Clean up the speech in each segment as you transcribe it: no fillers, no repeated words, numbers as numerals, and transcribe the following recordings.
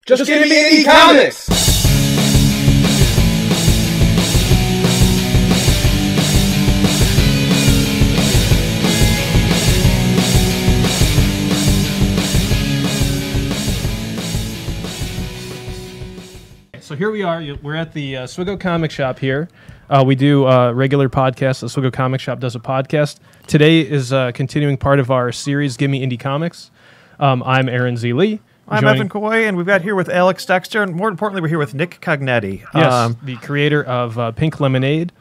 Just Gimme Indie Comics! So here we are. We're at the Swiggo Comic Shop here. We do regular podcasts. The Swiggo Comic Shop does a podcast. Today is a continuing part of our series, Gimme Indie Comics. I'm Aaron Z. Lee. I'm Evan Coy, and we've got here with Alex Dexter, and more importantly, we're here with Nick Cagnetti. Yes, the creator of Pink Lemonade,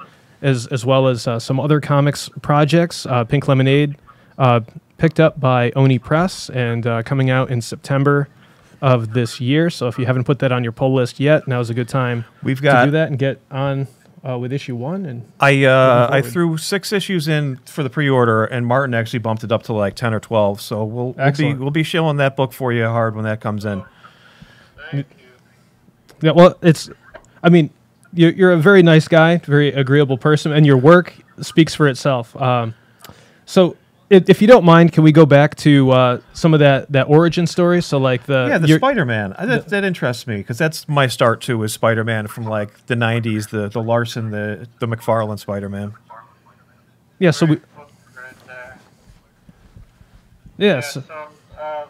as well as some other comics projects. Pink Lemonade, picked up by Oni Press, and coming out in September of this year. So if you haven't put that on your pull list yet, now's a good time to do that and get on with issue 1. And I threw 6 issues in for the pre-order, and Martin actually bumped it up to like 10 or 12. So we'll be shilling that book for you hard when that comes in. Thank you. Yeah, well, you're a very nice guy, very agreeable person, and your work speaks for itself. So if you don't mind, can we go back to some of that origin story? So like the Spider-Man. That interests me because that's my start too, was Spider-Man from like the 90s, the Larson, the McFarlane Spider-Man. Yeah, so we... Right there. Yes. Yeah, so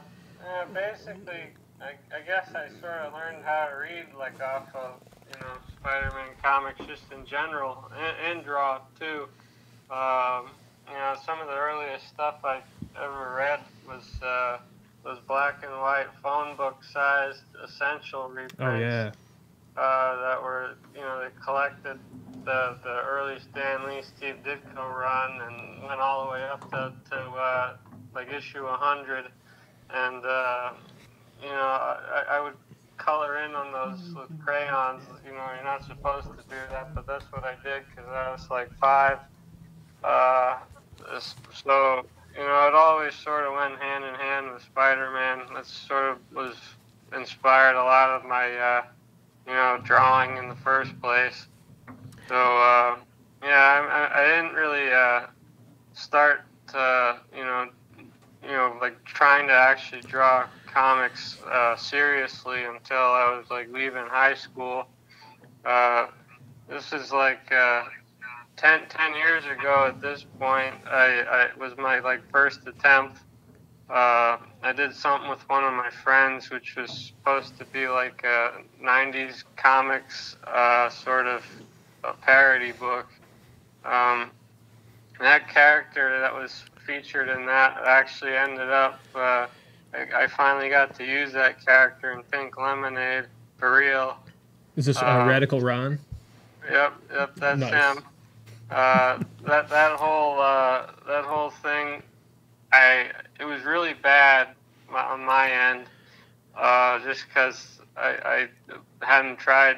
basically, I guess I sort of learned how to read like off of, Spider-Man comics just in general, and draw too. Some of the earliest stuff I ever read was black and white phone book sized essential reprints. Oh yeah. That were, they collected the early Stan Lee, Steve Ditko run and went all the way up to like issue 100. And I would color in on those with crayons. You're not supposed to do that, but that's what I did because I was like 5. So, it always sort of went hand in hand with Spider-Man. That sort of was inspired a lot of my, drawing in the first place. So, I didn't really start to, like trying to actually draw comics seriously until I was like leaving high school. This is like 10 years ago at this point. I was my first attempt. I did something with one of my friends, which was supposed to be like a 90s comics sort of a parody book. That character that was featured in that actually ended up, I finally got to use that character in Pink Lemonade for real. Is this Radical Ron? Yep, that's nice. him. That whole thing, it was really bad on my end, just because I hadn't tried,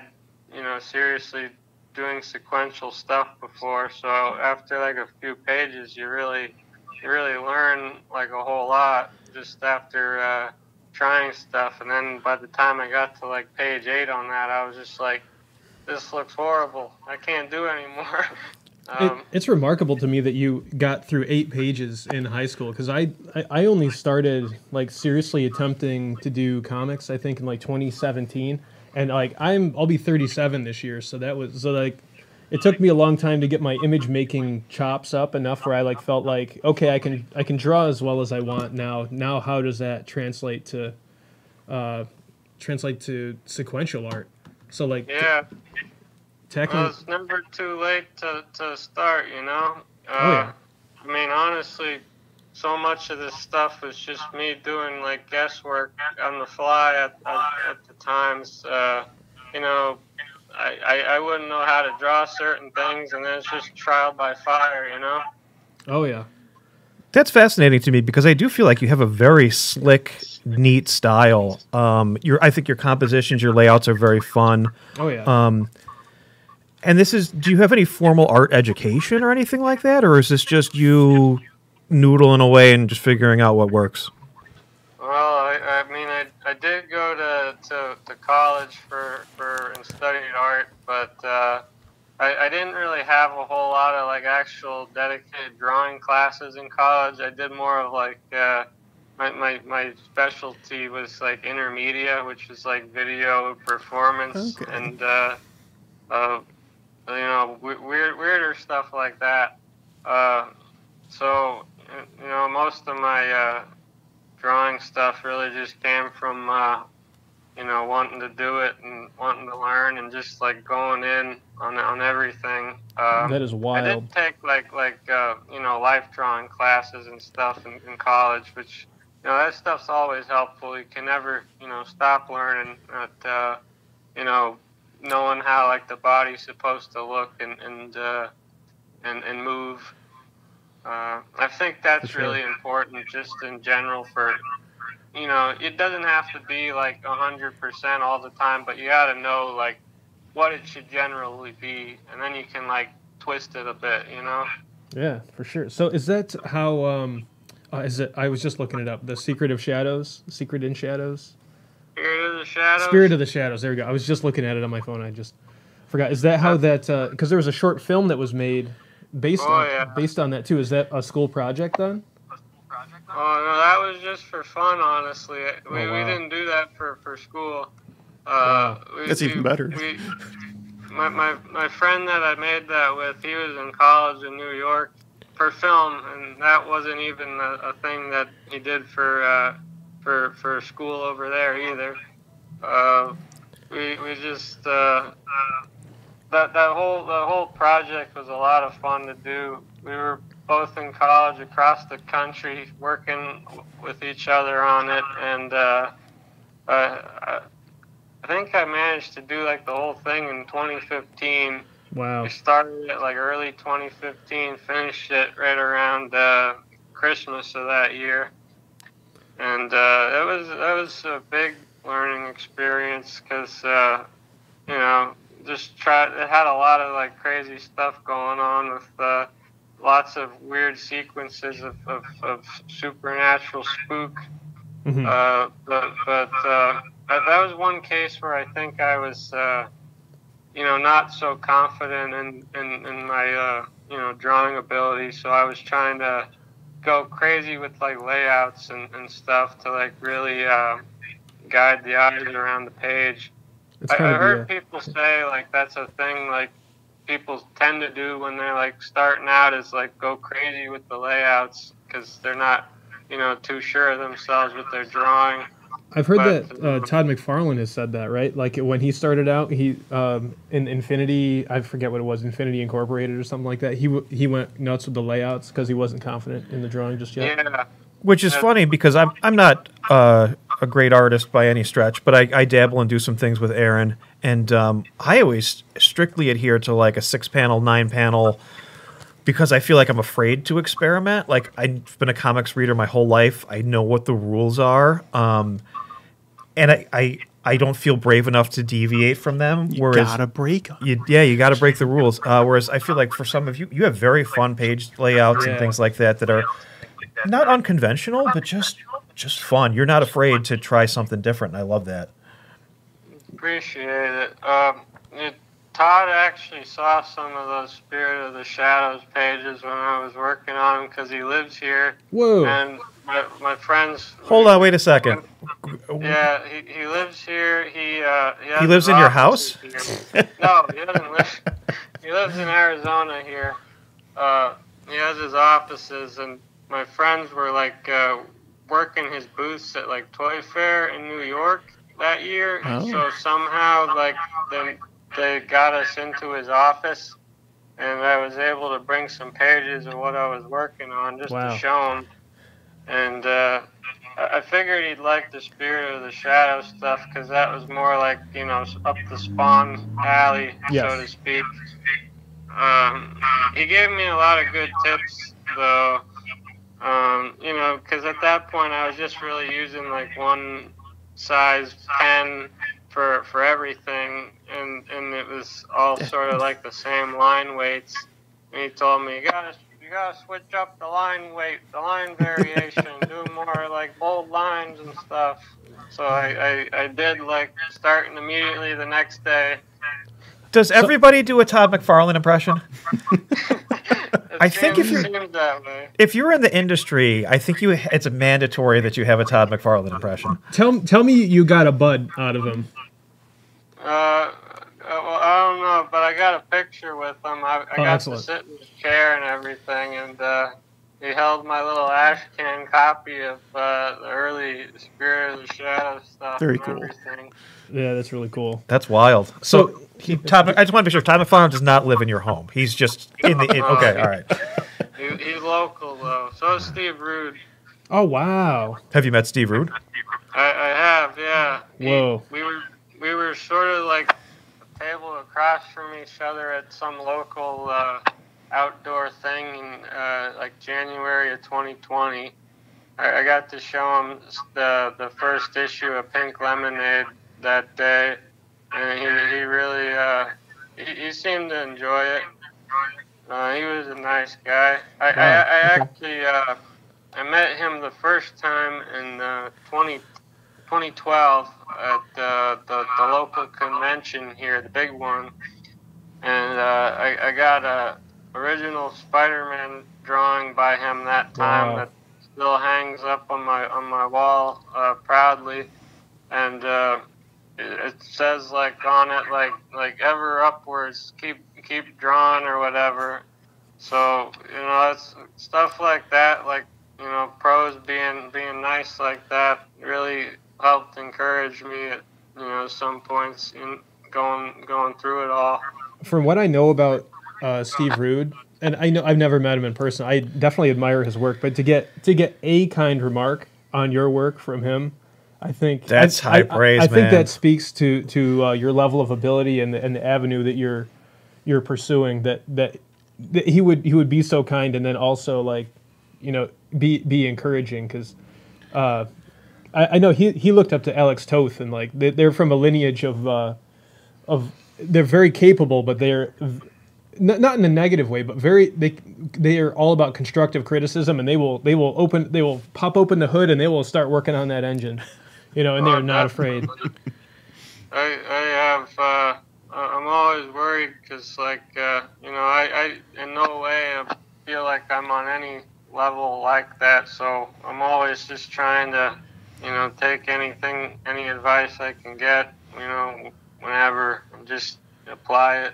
seriously doing sequential stuff before. So after like a few pages, you really learn like a whole lot just after trying stuff. And then by the time I got to like page 8 on that, I was just like, this looks horrible. I can't do anymore. It's remarkable to me that you got through 8 pages in high school, because I only started like seriously attempting to do comics I think in like 2017, and like I'll be 37 this year, so it took me a long time to get my image making chops up enough where I like felt like, okay, I can draw as well as I want now how does that translate to sequential art? So like yeah. Well, it's never too late to start, Oh, yeah. I mean, honestly, so much of this stuff was just me doing, like, guesswork on the fly at the times. I wouldn't know how to draw certain things, and then it's just trial by fire, Oh, yeah. That's fascinating to me because I do feel like you have a very slick, neat style. I think your compositions, your layouts are very fun. Oh, yeah. And do you have any formal art education or anything like that? Or is this just you noodling away and just figuring out what works? Well, I did go to college and studied art, but I didn't really have a whole lot of like actual dedicated drawing classes in college. I did more of like my specialty was like intermedia, which is like video performance and you know, weirder stuff like that. So you know, most of my drawing stuff really just came from you know, wanting to do it and wanting to learn and just like going in on everything. That is wild. I did take like you know, life drawing classes and stuff in college, which, you know, that stuff's always helpful. You can never, you know, stop learning at you know, knowing how like the body's supposed to look and move. I think that's really important just in general for, you know, it doesn't have to be like 100% all the time, but you got to know like what it should generally be, and then you can like twist it a bit, you know? Yeah, for sure. So is that how, is it, I was just looking it up, The Secret of Shadows, Secret in Shadows? Spirit of the Shadows? Spirit of the Shadows, there we go. I was just looking at it on my phone, I just forgot. Is that how that, because there was a short film that was made based on that too. Is that a school project then? Oh, no, that was just for fun, honestly. We didn't do that for school. That's even better. My friend that I made that with, he was in college in New York for film, and that wasn't even a thing that he did for school over there either. We just the whole project was a lot of fun to do. We were both in college across the country working with each other on it, and I think I managed to do like the whole thing in 2015. Wow. We started it like early 2015, finished it right around Christmas of that year, and it was a big learning experience because you know, it had a lot of like crazy stuff going on with lots of weird sequences of supernatural spook. Mm-hmm. But that was one case where I think I was, you know, not so confident in my, you know, drawing ability. So I was trying to go crazy with like layouts and stuff to like really guide the eyes around the page. I heard people say like that's a thing like people tend to do when they're like starting out, is like go crazy with the layouts because they're not, you know, too sure of themselves with their drawing. I've heard that Todd McFarlane has said that, right? Like when he started out, he in Infinity, I forget what it was, Infinity Incorporated or something like that. He went nuts with the layouts because he wasn't confident in the drawing just yet. Yeah. Which is funny because I'm not a great artist by any stretch, but I dabble and do some things with Aaron, and I always strictly adhere to like a 6-panel, 9-panel, because I feel like I'm afraid to experiment. Like I've been a comics reader my whole life. I know what the rules are, and I don't feel brave enough to deviate from them. You gotta break them. You gotta break the rules. Whereas I feel like for some of you, you have very fun page layouts and things like that are not unconventional, but just fun. You're not afraid to try something different, and I love that. Appreciate it. Todd actually saw some of those Spirit of the Shadows pages when I was working on them because he lives here. Whoa. And my friends... Hold on, wait a second. Yeah, he lives here. He lives in your house? No, he doesn't live... He lives in Arizona here. He has his offices, and my friends were like working his booths at like Toy Fair in New York that year. Oh. So somehow like they got us into his office, and I was able to bring some pages of what I was working on just to show him. And I figured he'd like the Spirit of the Shadow stuff because that was more like, you know, up the Spawn alley, so to speak. He gave me a lot of good tips, though. You know, because at that point I was just really using like one size pen for everything, and it was all sort of like the same line weights. And he told me, you gotta switch up the line weight, the line variation, do more like bold lines and stuff. So I did, like, starting immediately the next day. Does everybody do a Todd McFarlane impression? I think seemed that way. if you're in the industry, I think it's mandatory that you have a Todd McFarlane impression. Tell me you got a bud out of him. Well, I don't know, but I got a picture with him. I got excellent. to sit in his chair and everything, and he held my little ash can copy of the early Spirit of the Shadow stuff. Very and cool. Everything. Yeah, that's really cool. That's wild. So I just want to be sure Todd McFarlane does not live in your home. He's just in the. Okay, all right. He's local though. So is Steve Rude. oh wow. Have you met Steve Rude? I have, yeah. Whoa. We were sort of like a table across from each other at some local outdoor thing in like January of 2020. I got to show him the first issue of Pink Lemonade that day, and he really he seemed to enjoy it. He was a nice guy. I actually I met him the first time in 2012 at the local convention here, the big one, and I got a original Spider-Man drawing by him that time. Wow. That still hangs up on my wall proudly, and it says like on it like ever upwards, keep drawing or whatever. So it's stuff like that, like pros being nice like that really helped encourage me at some points in going through it all. From what I know about Steve Rude, and I know I've never met him in person, I definitely admire his work. But to get a kind remark on your work from him, I think that's high praise. I think that speaks to your level of ability and the avenue that you're pursuing. That he would be so kind, and then also like be encouraging, because I know he looked up to Alex Toth, and like they're from a lineage of they're very capable, but they're not in a negative way, but they are all about constructive criticism, and they will pop open the hood and they will start working on that engine, and they're not afraid. I'm always worried because I in no way feel like I'm on any level like that, so I'm always just trying to take any advice I can get whenever, and just apply it.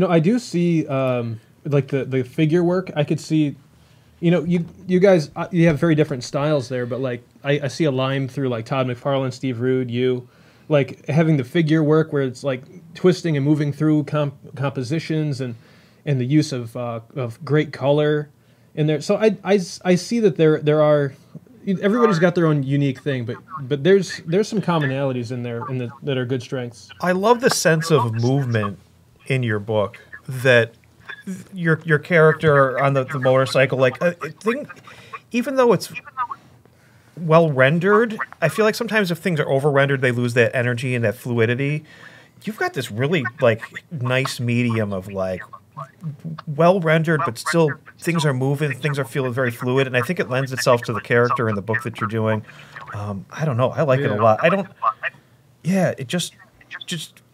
I do see like the figure work. I could see, you guys, you have very different styles there, but like I see a line through like Todd McFarlane, Steve Rude, you, like having the figure work where it's like twisting and moving through compositions and the use of great color in there. So I see that there are, everybody's got their own unique thing, but there's some commonalities in there that are good strengths. I love the sense of movement in your book, that your character on the motorcycle, like even though it's well rendered, I feel like sometimes if things are over rendered, they lose that energy and that fluidity. You've got this really like nice medium of like well rendered, but still things are moving, things are feeling very fluid, and I think it lends itself to the character in the book that you're doing. I don't know, I like it a lot. It just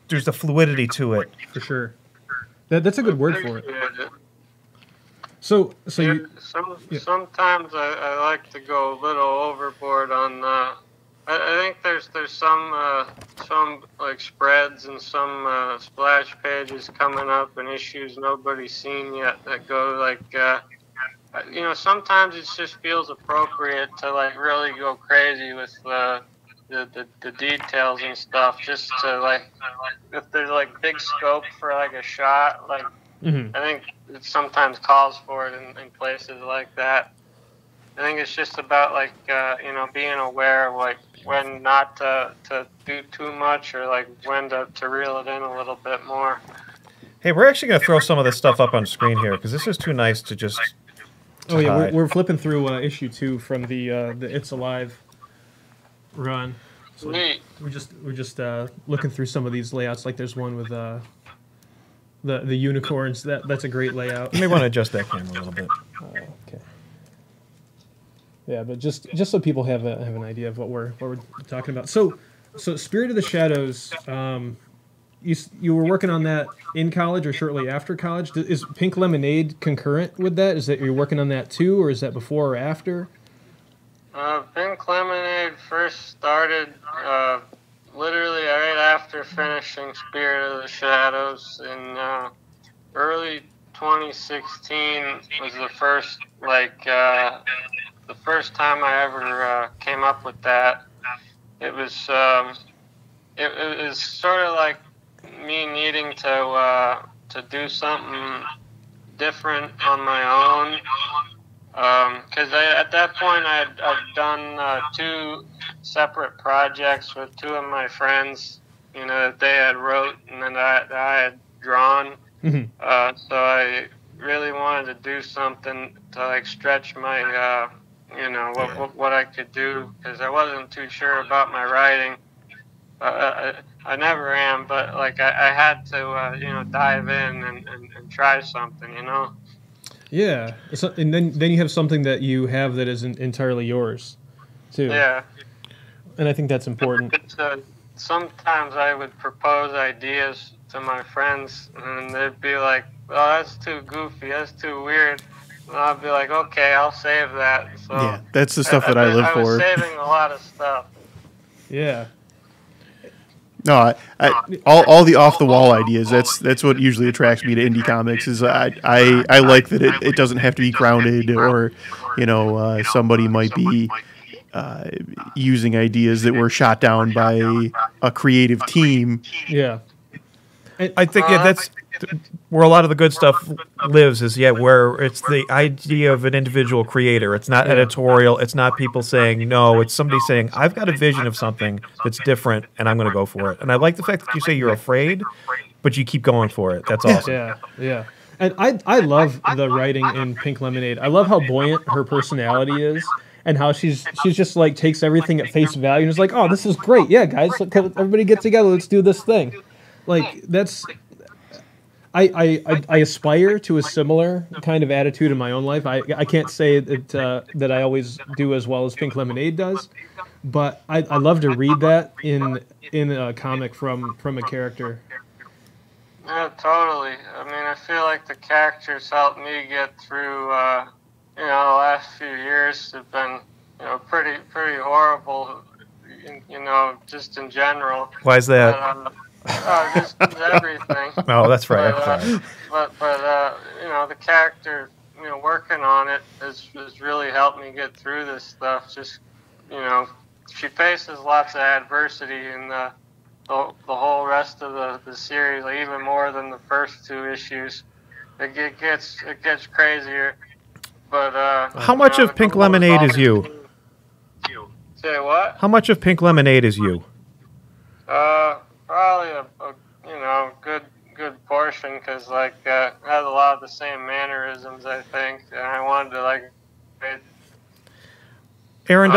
there's the fluidity to it. For sure. That's a good word for it. So sometimes I like to go a little overboard on. I think there's some like spreads and some splash pages coming up and issues nobody's seen yet that go like. Sometimes it just feels appropriate to like really go crazy with the details and stuff, just to like, if there's like big scope for like a shot, like I think it sometimes calls for it in places like that. I think it's just about like being aware of like when not to do too much, or like when to reel it in a little bit more. Hey, we're actually going to throw some of this stuff up on screen here because this is too nice to just. Oh yeah, we're flipping through issue 2 from the It's Alive run. So we're just looking through some of these layouts. Like there's one with the unicorns. That's a great layout. You may want to adjust that camera a little bit. Okay. Yeah, but just so people have an idea of what we're talking about. So Spirit of the Shadows. you were working on that in college or shortly after college. Is Pink Lemonade concurrent with that? Is that you're working on that too, or is that before or after? Pink Lemonade first started literally right after finishing Spirit of the Shadows in early 2016 was the first the first time I ever came up with that. It was it was sort of like me needing to do something different on my own. Because at that point I'd done 2 separate projects with 2 of my friends, that they had wrote and then that I had drawn. Mm-hmm. So I really wanted to do something to like stretch my, what I could do, because I wasn't too sure about my writing. I never am, but like I had to, dive in and try something, Yeah, and then you have something that you have that isn't entirely yours, too. Yeah. And I think that's important. Sometimes I would propose ideas to my friends, and they'd be like, "Oh, that's too goofy. That's too weird." And I'd be like, "Okay, I'll save that." So Yeah, that's the stuff that I live I was for. saving a lot of stuff. Yeah. No, all the off the wall ideas. That's what usually attracts me to indie comics. Is I like that it doesn't have to be grounded, or somebody might be using ideas that were shot down by a creative team. Yeah. I think that's where a lot of the good stuff lives, is where it's the idea of an individual creator. It's not editorial. It's not people saying no. It's somebody saying, I've got a vision of something that's different, and I'm going to go for it. And I like the fact that you say you're afraid, but you keep going for it. That's awesome. Yeah. And I love the writing in Pink Lemonade. I love how buoyant her personality is, and how she's just like takes everything at face value and is like, oh, this is great. Yeah, guys, everybody get together. Let's do this thing. Like, that's... I aspire to a similar kind of attitude in my own life. I can't say that I always do as well as Pink Lemonade does, but I love to read that in a comic from a character. Yeah, totally. I mean, I feel like the characters helped me get through. The last few years have been pretty horrible. Just in general. Why is that? Just everything. Oh, that's right. But the character, working on it has really helped me get through this stuff. Just, she faces lots of adversity in the whole rest of the series, like even more than the first 2 issues. It gets crazier. But how much of Pink Lemonade is you? Say what? How much of Pink Lemonade is you? Probably a good portion, because like it has a lot of the same mannerisms, I think, and I wanted to like. Aaron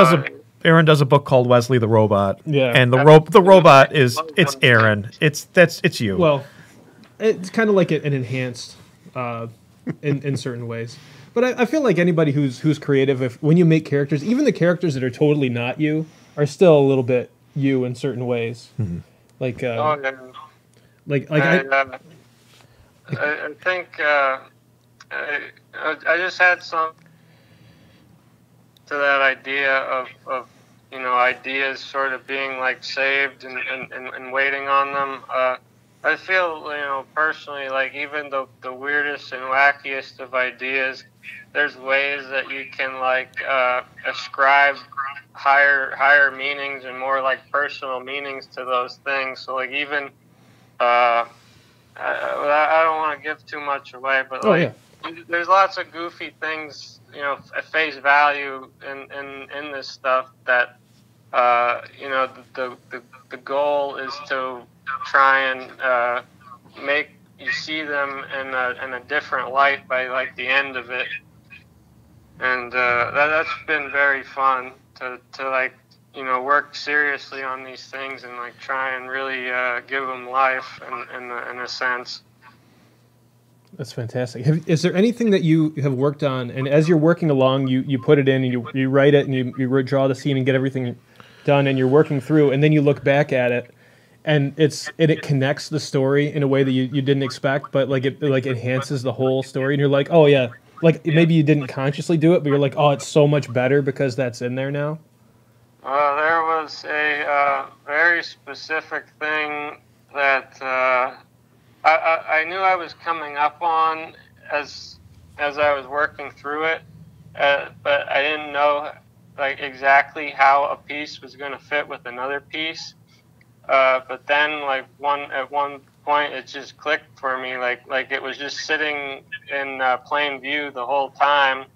does a book called Wesley the Robot. Yeah, and the robot is Aaron. It's you. Well, it's kind of like an enhanced in certain ways. But I feel like anybody who's creative, when you make characters, even the characters that are totally not you, are still a little bit you in certain ways. Mm-hmm. Like, I think I just had some to that idea of ideas sort of being like saved and waiting on them. I feel personally like even the weirdest and wackiest of ideas, there's ways that you can like ascribe higher meanings and more like personal meanings to those things. So like even I don't want to give too much away, but there's lots of goofy things at face value in this stuff that the goal is to try and make you see them in a different light by like the end of it, and that's been very fun to like work seriously on these things and like try and really give them life in a sense. That's fantastic. Is there anything that you have worked on, and as you're working along, you put it in and you write it and you draw the scene and get everything done, and you're working through, and then you look back at it, and it connects the story in a way that you didn't expect, but like it like enhances the whole story, and you're like, oh yeah, like maybe you didn't consciously do it, but you're like, oh, it's so much better because that's in there now. There was a very specific thing that I knew I was coming up on as I was working through it, but I didn't know like exactly how a piece was going to fit with another piece. But then, like at one point, it just clicked for me. Like it was just sitting in plain view the whole time.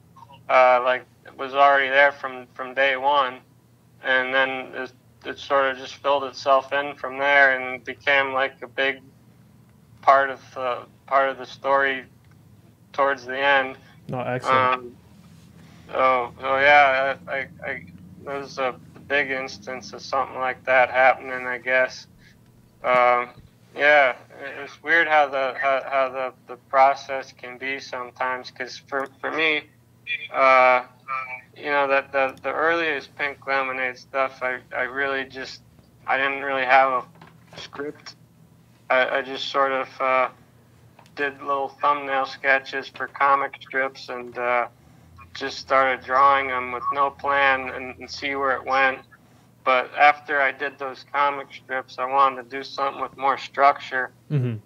Like it was already there from day one, and then it sort of just filled itself in from there and became like a big part of the story towards the end. Oh, excellent. So yeah, there was a big instance of something like that happening, I guess. Yeah, it's weird how the process can be sometimes. Because for me, you know, that the earliest Pink Lemonade stuff, I really just I didn't really have a script. I just sort of did little thumbnail sketches for comic strips and just started drawing them with no plan and see where it went. But after I did those comic strips, I wanted to do something with more structure and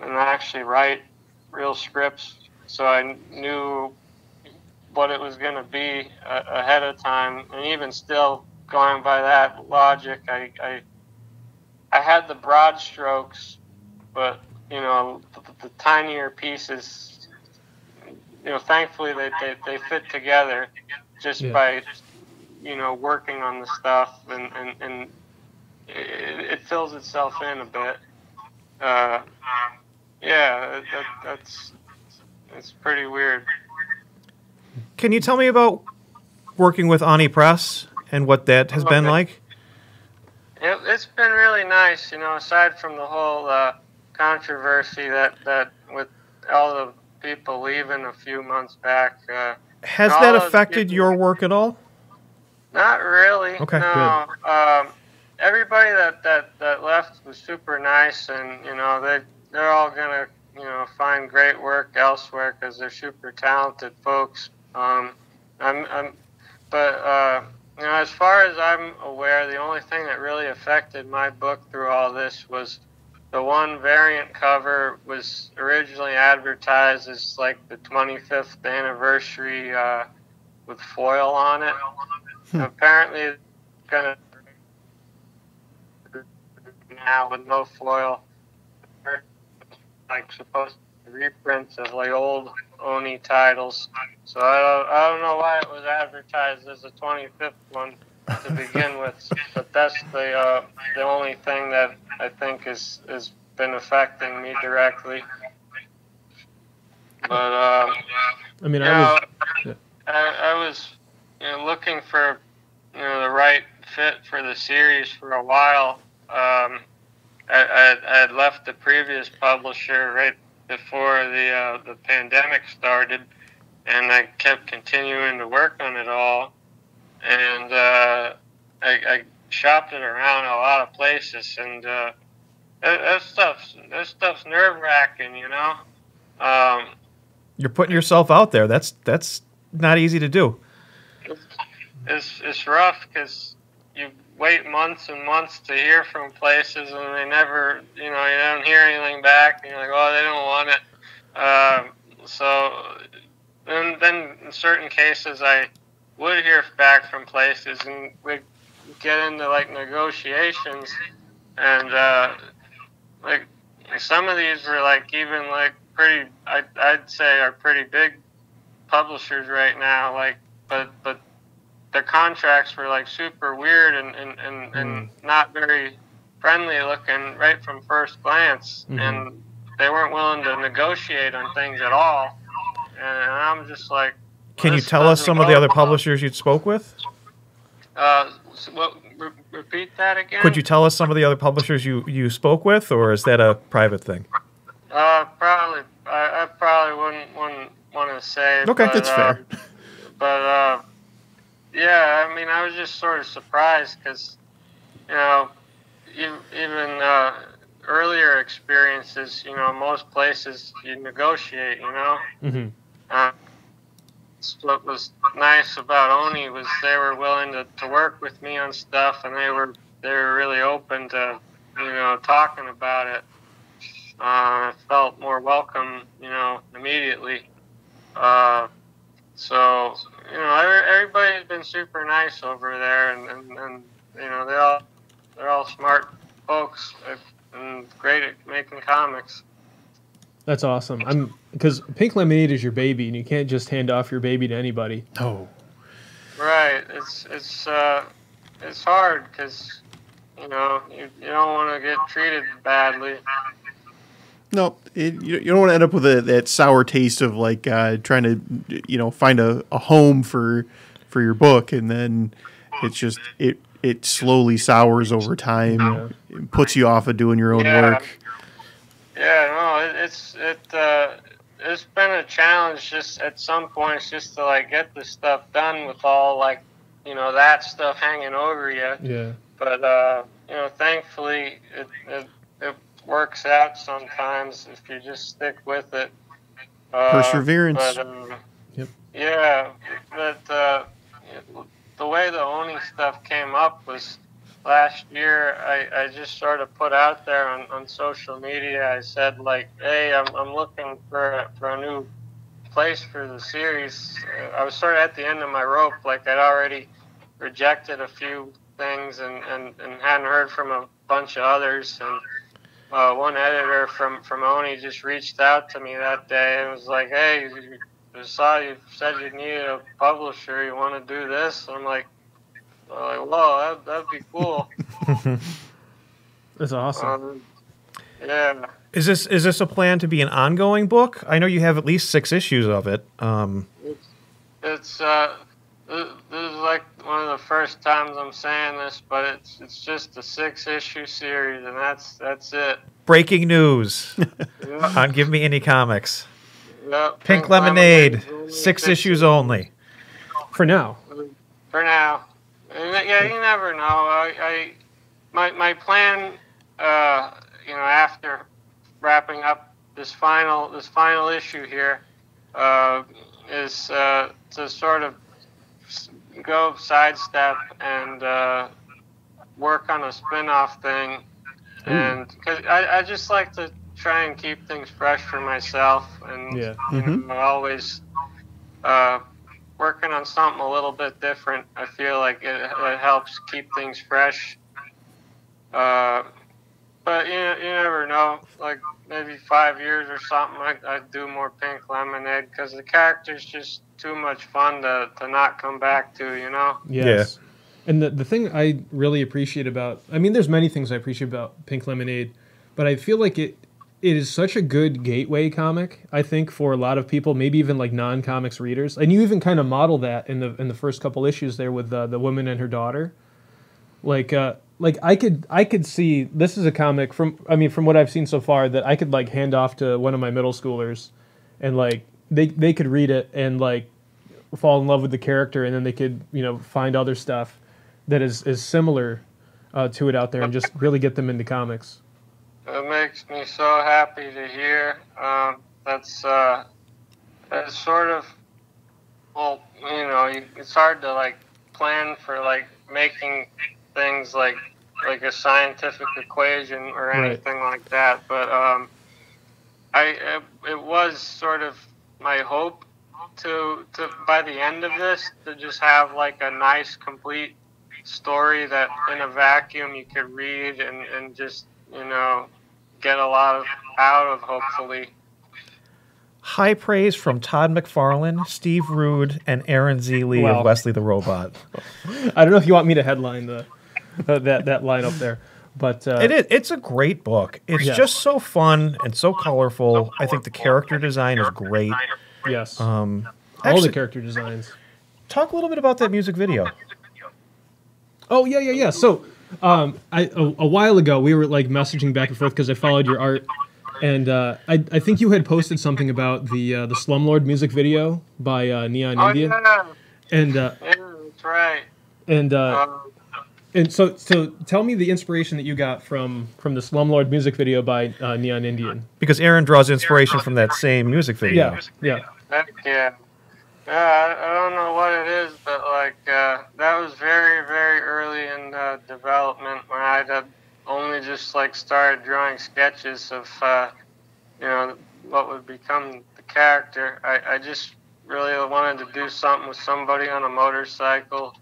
actually write real scripts, so I knew what it was going to be ahead of time. And even still, going by that logic, I had the broad strokes, but you know the tinier pieces, you know, thankfully they fit together just by, you know, working on the stuff, and it fills itself in a bit. Yeah, it's pretty weird. Can you tell me about working with Ani Press and what that has been like? It's been really nice, you know, aside from the whole controversy that with all the people leaving a few months back. Has that affected your work at all? Not really. Okay, no. Everybody that left was super nice, and you know they're all gonna, you know, find great work elsewhere because they're super talented folks. But you know, as far as I'm aware, the only thing that really affected my book through all this was the one variant cover was originally advertised as like the 25th anniversary with foil on it. Apparently, it's gonna now with no foil, like supposed to be reprints of like old Oni titles. So I don't know why it was advertised as the 25th one to begin with, but that's the only thing that I think has been affecting me directly. But I mean, I was you know, looking for, you know, the right fit for the series for a while. I had left the previous publisher right before the pandemic started, and I kept continuing to work on it all. And I shopped it around a lot of places, and that stuff's nerve-wracking, you know. You're putting yourself out there. That's not easy to do. It's rough because you wait months and months to hear from places, and they never, you know, you don't hear anything back, and you're like, oh, they don't want it. So then in certain cases, I would hear back from places, and we'd get into like negotiations, and like some of these were like even like pretty, I'd say are pretty big publishers right now, like, but their contracts were like super weird and not very friendly looking right from first glance, and they weren't willing to negotiate on things at all. And I'm just like, can you tell us some of the other publishers you spoke with? Repeat that again? Could you tell us some of the other publishers you spoke with, or is that a private thing? Probably. I probably wouldn't want to say. Okay, that's fair. But yeah, I mean, I was just sort of surprised because, you know, even earlier experiences, most places you negotiate, Mm-hmm. Uh, what was nice about Oni was they were willing to work with me on stuff, and they were really open to talking about it. I felt more welcome, immediately. So everybody's been super nice over there, and they're all smart folks and great at making comics. That's awesome. Because Pink Lemonade is your baby, and you can't just hand off your baby to anybody. Oh, Right. It's hard because you don't want to get treated badly. no, you don't want to end up with that sour taste of like trying to find a home for your book, and then it's just it slowly sours over time, and puts you off of doing your own work. Yeah, no, it's been a challenge just at some points just to like get the stuff done with all like that stuff hanging over you. Yeah. But thankfully it works out sometimes if you just stick with it. Perseverance. But, Yep. yeah, but the way the Oni stuff came up was last year. I just sort of put out there on social media. I said like, hey, I'm looking for a new place for the series. I was sort of at the end of my rope. Like I'd already rejected a few things and hadn't heard from a bunch of others. And one editor from Oni just reached out to me that day and was like, hey, I saw you said you needed a publisher. You want to do this? I'm like, whoa, that'd be cool. That's awesome. Yeah. Is this a plan to be an ongoing book? I know you have at least 6 issues of it. It's this is like one of the first times I'm saying this, but it's just a 6-issue series, and that's it. Breaking news Yep. on Give Me Indie Comics. Yep. Pink Lemonade, 6 issues only. For now. For now. And, yeah, you never know. My plan, after wrapping up this final issue here, is to sort of go sidestep and work on a spin-off thing. And because I just like to try and keep things fresh for myself, and always working on something a little bit different. I feel like it helps keep things fresh. But you never know. Like maybe 5 years or something, I'd do more Pink Lemonade because the character's just too much fun to not come back to. Yes. Yeah. And the thing I really appreciate about, there's many things I appreciate about Pink Lemonade, but I feel like it is such a good gateway comic, I think, for a lot of people, maybe even like non-comics readers. And you even kind of model that in the first couple issues there with the woman and her daughter. Like I could see this is a comic from what I've seen so far that I could like hand off to one of my middle schoolers, and like they could read it and like fall in love with the character, and then they could find other stuff that is similar to it out there and just really get them into comics. It makes me so happy to hear. That's sort of, well, it's hard to like plan for like making things like a scientific equation or anything like that. But it was sort of my hope to by the end of this to just have like a nice complete story that in a vacuum you could read and just get a lot out of, hopefully. High praise from Todd McFarlane, Steve Rude, and Aaron Z. Lee of Wesley the Robot. I don't know if you want me to headline that line up there, but it's a great book. It's just so fun and so colorful. I think the character design is great. Yes, all the character designs. Talk a little bit about that music video. Oh yeah. So, a while ago we were like messaging back and forth because I followed your art, and I think you had posted something about the Slumlord music video by Neon Indian. Yeah. And yeah, that's right. And And so tell me the inspiration that you got from the Slumlord music video by Neon Indian. Because Aaron draws inspiration from that same music video. Yeah. Yeah. Yeah, I don't know what it is, but like that was very, very early in development when I had only just like started drawing sketches of you know, what would become the character. I just really wanted to do something with somebody on a motorcycle.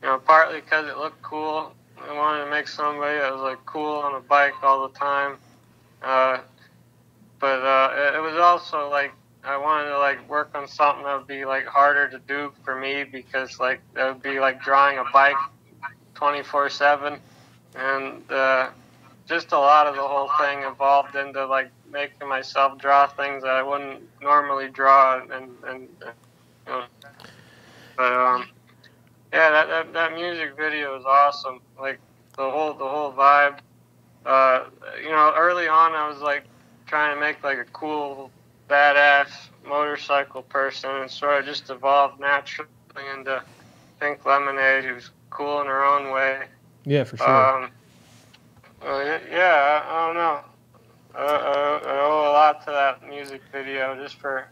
You know, partly because it looked cool. I wanted to make somebody that was like cool on a bike all the time. But it was also like I wanted to like work on something that would be like harder to do for me because like that would be like drawing a bike 24/7, and just a lot of the whole thing evolved into like making myself draw things that I wouldn't normally draw, and you know, but yeah, that music video is awesome. Like the whole vibe. You know, early on I was like trying to make like a cool, badass motorcycle person, and sort of just evolved naturally into Pink Lemonade, who's cool in her own way. Yeah, for sure. Yeah, I don't know. I owe a lot to that music video just for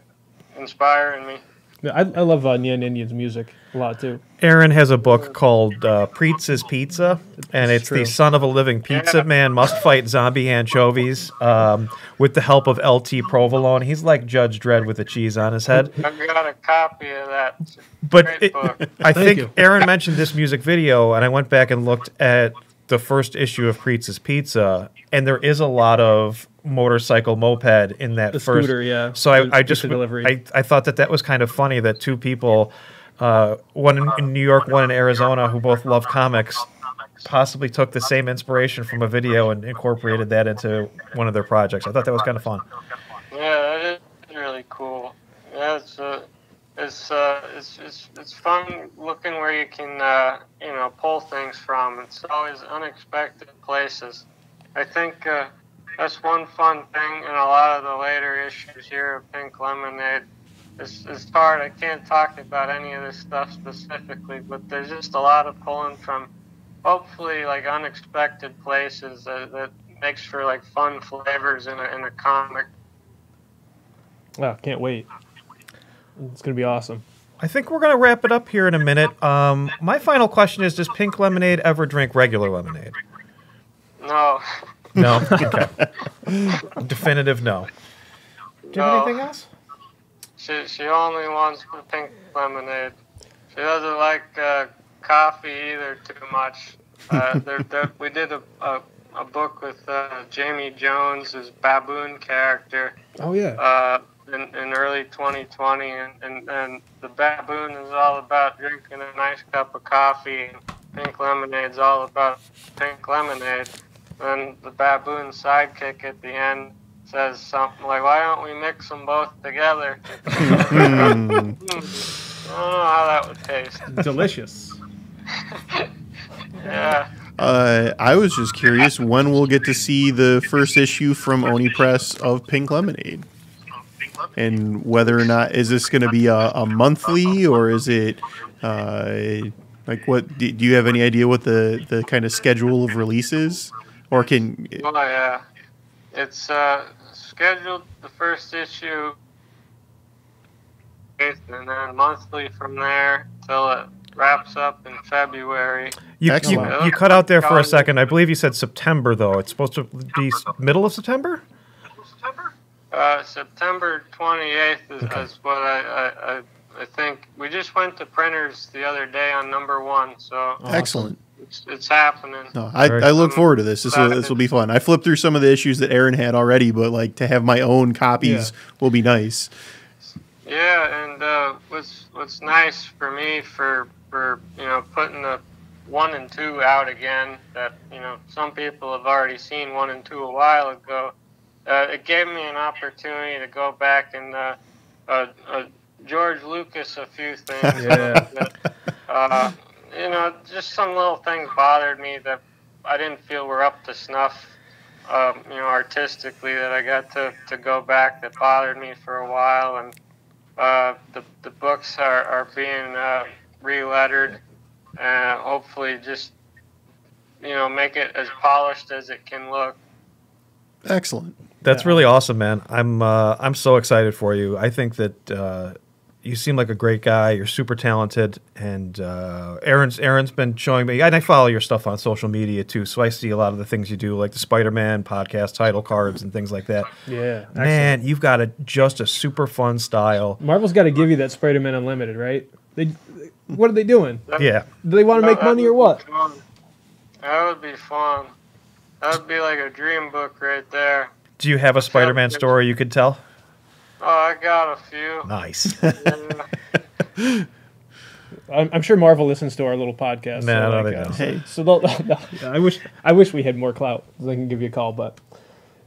inspiring me. Yeah, I love Neon Indian's music a lot too. Aaron has a book called Preetz's Pizza, and it's true. the son of a living pizza man must fight zombie anchovies with the help of LT Provolone. He's like Judge Dredd with the cheese on his head. I've got a copy of that. But Great book. I think you. Aaron mentioned this music video, and I went back and looked at the first issue of Preetz's Pizza, and there is a lot of motorcycle moped in that The first. scooter, yeah. So I just Pizza delivery. I thought that was kind of funny that two people, one in New York, one in Arizona, who both love comics, possibly took the same inspiration from a video and incorporated that into one of their projects. I thought that was kind of fun. Yeah, that is really cool. Yeah, it's fun looking where you can you know, pull things from. It's always unexpected places. I think that's one fun thing in a lot of the later issues here of Pink Lemonade. It's hard. I can't talk about any of this stuff specifically, but there's just a lot of pulling from hopefully like unexpected places that makes for like fun flavors in a comic. Oh, can't wait. It's gonna be awesome. I think we're going to wrap it up here in a minute. My final question is, does Pink Lemonade ever drink regular lemonade? No. No? Okay. Definitive no. Do you have anything else? She only wants the pink lemonade. She doesn't like coffee either too much. We did a book with Jamie Jones, his baboon character. Oh yeah. In early 2020, and the baboon is all about drinking a nice cup of coffee, and Pink Lemonade's all about pink lemonade. And the baboon sidekick at the end says something like, "Why don't we mix them both together?" I don't know how that would taste. Delicious. Yeah. I was just curious when we'll get to see the first issue from Oni Press of Pink Lemonade, and whether or not is this going to be a monthly, or is it like what? Do you have any idea what the kind of schedule of release is, or can? Oh yeah, it's scheduled the first issue, and then monthly from there till it wraps up in February. You Excellent. cut out there for a second. I believe you said September, though. It's supposed to be middle of September? September 28th is what I think. We just went to printers the other day on number 1, so Excellent. it's happening. No, I look forward to this. This will be fun. I flipped through some of the issues that Aaron had already, but like to have my own copies will be nice. Yeah, and what's nice for me for you know, putting the 1 and 2 out again, that, you know, some people have already seen 1 and 2 a while ago. It gave me an opportunity to go back and George Lucas a few things. Yeah. You know, just some little things bothered me that I didn't feel were up to snuff, you know, artistically, that I got to go back, that bothered me for a while. And the books are being re-lettered, hopefully just make it as polished as it can look. Excellent. That's really awesome, man. I'm so excited for you. I think that you seem like a great guy. You're super talented, and Aaron's been showing me, and I follow your stuff on social media too, so I see a lot of the things you do, like the Spider-Man podcast title cards and things like that. Yeah, man, you've got just a super fun style. Marvel's got to give you that Spider-Man Unlimited, right? What are they doing? Yeah. Do they want to make money or what? That would be fun. That would be like a dream book right there. Do you have a Spider-Man story you could tell? Oh, I got a few. Nice. Yeah. I'm sure Marvel listens to our little podcast. No, they don't. Hey. So I wish we had more clout so they can give you a call. But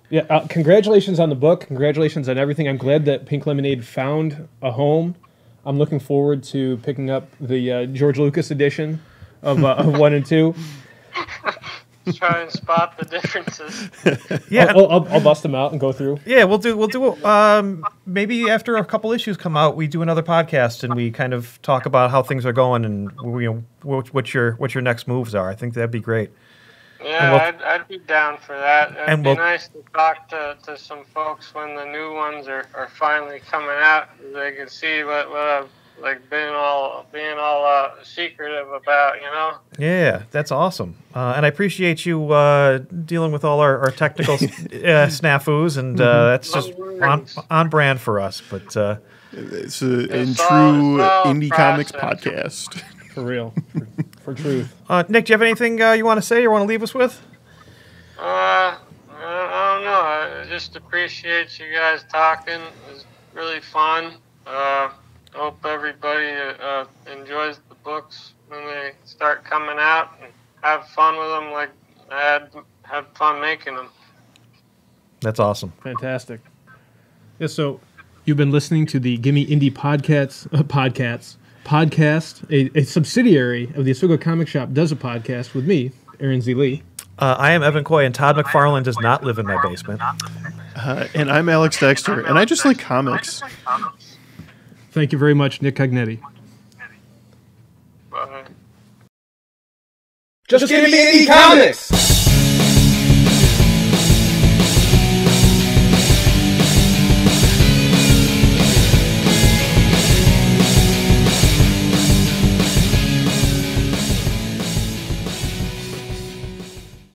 yeah, congratulations on the book. Congratulations on everything. I'm glad that Pink Lemonade found a home. I'm looking forward to picking up the George Lucas edition of 1 and 2. Try and spot the differences. Yeah, I'll bust them out and go through. Yeah, we'll do. Maybe after a couple issues come out, we do another podcast and we kind of talk about how things are going and what your next moves are. I think that'd be great. Yeah, I'd be down for that. It'd be we'll, nice to talk to some folks when the new ones are finally coming out. They can see what I've being all secretive about, Yeah, that's awesome. And I appreciate you dealing with all our technical snafus, and that's just on brand for us. But it's in true indie comics podcast. For real. For truth. Nick, do you have anything you want to say or want to leave us with? I don't know. I just appreciate you guys talking. It was really fun. Hope everybody enjoys the books when they start coming out and have fun with them like I had fun making them. That's awesome. Fantastic. Yeah, so you've been listening to the Gimme Indie podcast, a subsidiary of the Asugo Comic Shop does a podcast with me, Aaron Z. Lee. I am Evan Coy, and Todd McFarlane does not live in my basement. And I'm Alex Dexter, and I just like comics. Thank you very much, Nick Cagnetti. Bye. Just give me Indie Comics!